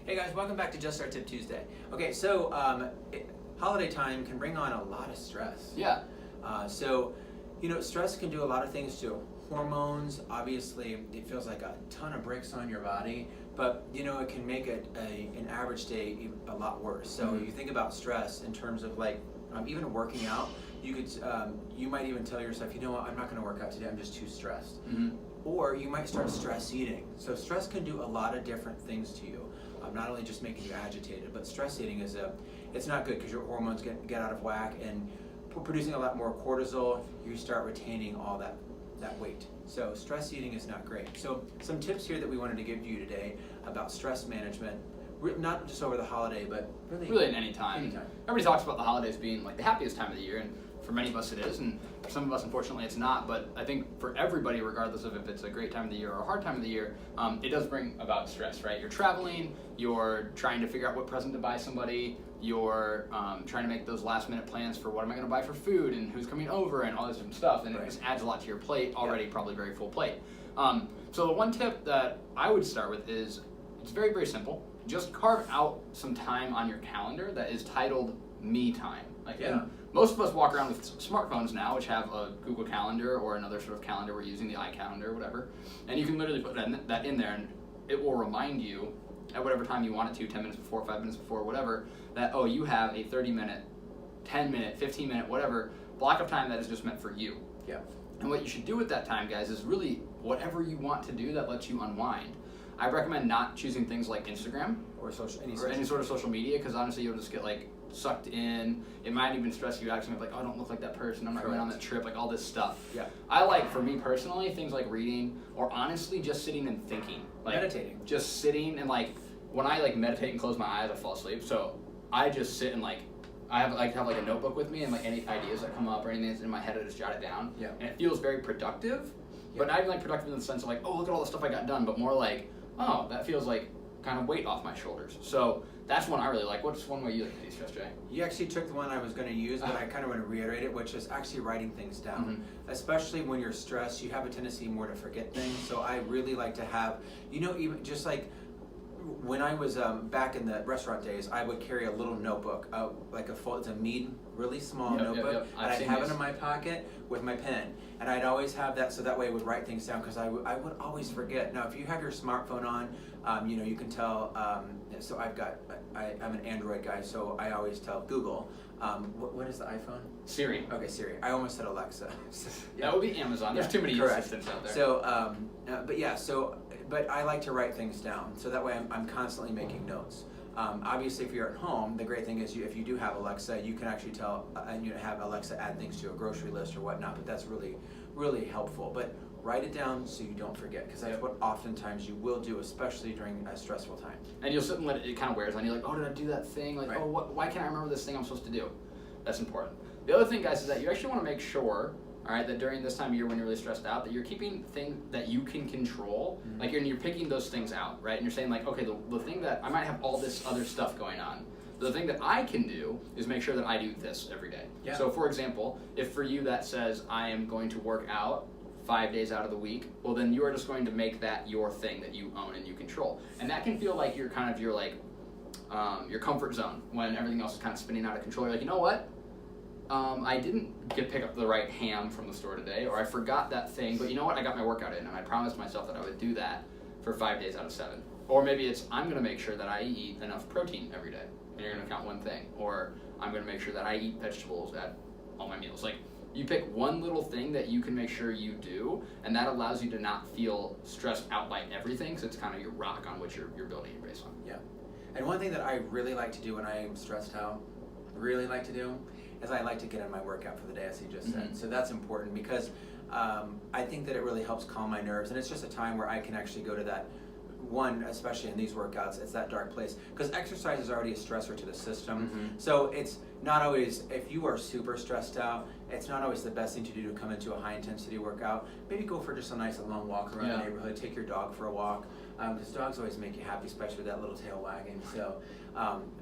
Hey guys, welcome back to Just Our Tip Tuesday. Okay, so holiday time can bring on a lot of stress. Yeah. Stress can do a lot of things to hormones. Obviously, it feels like a ton of brakes on your body, but it can make an average day a lot worse. So you think about stress in terms of even working out. You might even tell yourself, you know what, I'm not going to work out today. I'm just too stressed. Mm-hmm. Or you might start stress eating. So stress can do a lot of different things to you. Not only just making you agitated, but stress eating it's not good because your hormones get out of whack and producing a lot more cortisol. You start retaining all that weight. So stress eating is not great. So some tips here that we wanted to give you today about stress management, not just over the holiday, but really at any time. Everybody talks about the holidays being like the happiest time of the year, and for many of us it is, and for some of us unfortunately it's not. But I think for everybody, regardless of if it's a great time of the year or a hard time of the year, it does bring about stress, right? You're traveling, you're trying to figure out what present to buy somebody, you're trying to make those last minute plans for what am I going to buy for food and who's coming over and all this different stuff, and it just adds a lot to your plate, already probably very full plate. So the one tip that I would start with is, it's very, very simple. Just carve out some time on your calendar that is titled me time. Most of us walk around with smartphones now, which have a Google Calendar or another sort of calendar. We're using the iCalendar or whatever. And you can literally put that in there, and it will remind you at whatever time you want it to, 10 minutes before, 5 minutes before, whatever, that, oh, you have a 30-minute, 10-minute, 15-minute, whatever, block of time that is just meant for you. Yeah. And what you should do with that time, guys, is really whatever you want to do that lets you unwind. I recommend not choosing things like Instagram or any sort of social media, because honestly you'll just get sucked in. It might even stress you out, because oh, I don't look like that person, I'm not going on that trip, all this stuff. Yeah. I for me personally, things like reading, or honestly just sitting and thinking. Meditating. Just sitting and when I meditate and close my eyes, I fall asleep. So I just sit and I have a notebook with me, and any ideas that come up or anything that's in my head, I just jot it down. Yeah. And it feels very productive, but not even productive in the sense of oh, look at all the stuff I got done, but more oh, that feels kind of weight off my shoulders. So that's one I really like. What's one way you like to de-stress, Jay? You actually took the one I was going to use, but I kind of want to reiterate it, which is actually writing things down. Mm-hmm. Especially when you're stressed, you have a tendency more to forget things. So I really like to have, even just when I was back in the restaurant days, I would carry a little notebook, it's a Mead, really small notebook, and I'd have it in my pocket with my pen, and I'd always have that, so that way I would write things down, because I would always forget. Now, if you have your smartphone on, you can tell. So I'm an Android guy, so I always tell Google. What is the iPhone? Siri. Okay, Siri. I almost said Alexa. That would be Amazon. There's too many assistants out there. So, but I like to write things down, so that way I'm constantly making notes. Obviously, if you're at home, the great thing is if you do have Alexa, you can actually tell and have Alexa add things to a grocery list or whatnot. But that's really, really helpful. But write it down so you don't forget, because that's what oftentimes you will do, especially during a stressful time. And you'll sit and let it kind of wears on you, oh, did I do that thing? Oh, why can't I remember this thing I'm supposed to do? That's important. The other thing, guys, is that you actually want to make sure, all right, that during this time of year when you're really stressed out, that you're keeping things that you can control, you're picking those things out, right? And you're saying okay, the thing that I might have all this other stuff going on. The thing that I can do is make sure that I do this every day. Yeah. So, for example, if for you that says I am going to work out 5 days out of the week, well, then you are just going to make that your thing that you own and you control. And that can feel like you're kind of your comfort zone when everything else is kind of spinning out of control. You're you know what? I didn't pick up the right ham from the store today, or I forgot that thing, but you know what? I got my workout in, and I promised myself that I would do that for 5 days out of 7. Or maybe it's, I'm going to make sure that I eat enough protein every day, and you're going to count one thing. Or I'm going to make sure that I eat vegetables at all my meals. You pick one little thing that you can make sure you do, and that allows you to not feel stressed out by everything, because it's kind of your rock on which you're building your base on. Yeah. And one thing that I really like to do when I am stressed out, is I like to get in my workout for the day, as you just said. So that's important, because I think that it really helps calm my nerves, and it's just a time where I can actually go to that one, especially in these workouts, it's that dark place, because exercise is already a stressor to the system. So it's not always, if you are super stressed out, it's not always the best thing to do to come into a high intensity workout. Maybe go for just a nice long walk around the neighborhood, take your dog for a walk, because dogs always make you happy, especially with that little tail wagging. So,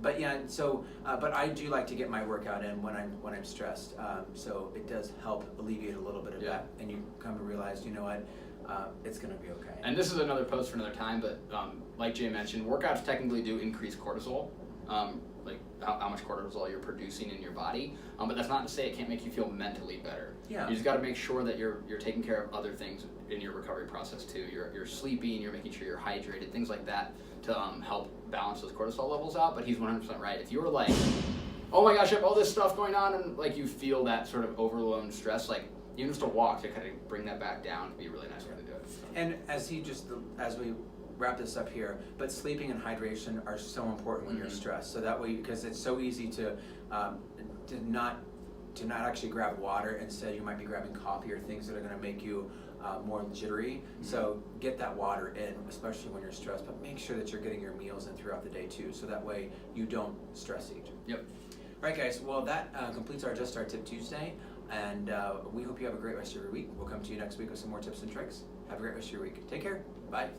but I do like to get my workout in when I'm stressed. So it does help alleviate a little bit of that, and you come to realize, you know what, it's going to be okay. And this is another post for another time, but like Jay mentioned, workouts technically do increase cortisol, like how much cortisol you're producing in your body. But that's not to say it can't make you feel mentally better. Yeah. You just got to make sure that you're taking care of other things in your recovery process too. You're sleeping, you're making sure you're hydrated, things like that to help balance those cortisol levels out. But he's 100% right. If you were like, oh my gosh, I have all this stuff going on, and like you feel that sort of overload and stress, like even just a walk to kind of bring that back down would be a really nice way to do it. And as we wrap this up here, but sleeping and hydration are so important when you're stressed. So that way, because it's so easy to not actually grab water. Instead, you might be grabbing coffee or things that are going to make you more jittery. So get that water in, especially when you're stressed. But make sure that you're getting your meals in throughout the day too, so that way you don't stress eat. Yep. All right, guys. Well, that completes our Just Start Tip Tuesday, and we hope you have a great rest of your week. We'll come to you next week with some more tips and tricks. Have a great rest of your week. Take care. Bye.